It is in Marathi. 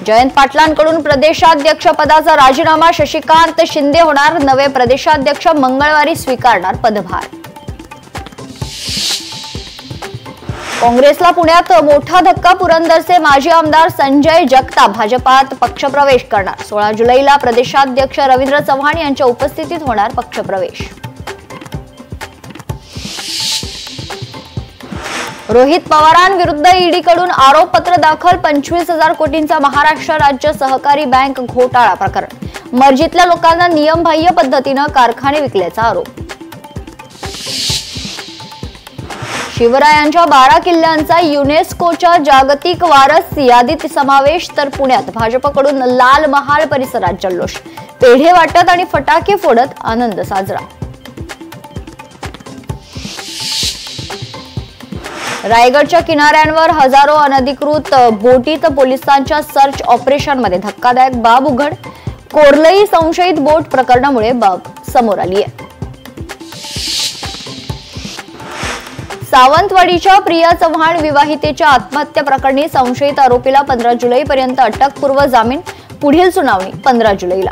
जयंत पाटलांकडून प्रदेशाध्यक्ष पदाचा राजीनामा, शशिकांत शिंदे होणार नवे प्रदेशाध्यक्ष, मंगळवारी स्वीकारणार पदभार। काँग्रेसला पुण्यात मोठा धक्का, पुरंदरचे माजी आमदार संजय जगताप भाजपात पक्षप्रवेश करणार। 16 जुलैला प्रदेशाध्यक्ष रवींद्र चव्हाण यांच्या उपस्थितीत होणार पक्षप्रवेश। रोहित पवारांविरुद्ध ईडीकडून आरोपपत्र दाखल, 25,000 कोटींचा महाराष्ट्र राज्य सहकारी बँक घोटाळा प्रकरण, मर्जीतल्या लोकांना नियमबाह्य पद्धतीने कारखाने विकल्याचा आरोप। शिवरायांच्या 12 किल्ल्यांचा युनेस्कोच्या जागतिक वारस यादीत समावेश, तर पुण्यात भाजपकडून लाल महाल परिसरात जल्लोष, पेढे वाटत आणि फटाके फोडत आनंद साजरा। रायगडच्या किनाऱ्यांवर हजारो अनधिकृत बोटीत पोलिसांच्या सर्च ऑपरेशनमध्ये धक्कादायक बाब उघड, कोर्लई संशयित बोट प्रकरणामुळे बाब समोर आली आहे। सावंतवाडीच्या प्रिया चव्हाण विवाहितेच्या आत्महत्या प्रकरणी संशयित आरोपीला 15 जुलैपर्यंत अटकपूर्व जामीन, पुढील सुनावणी 15 जुलैला।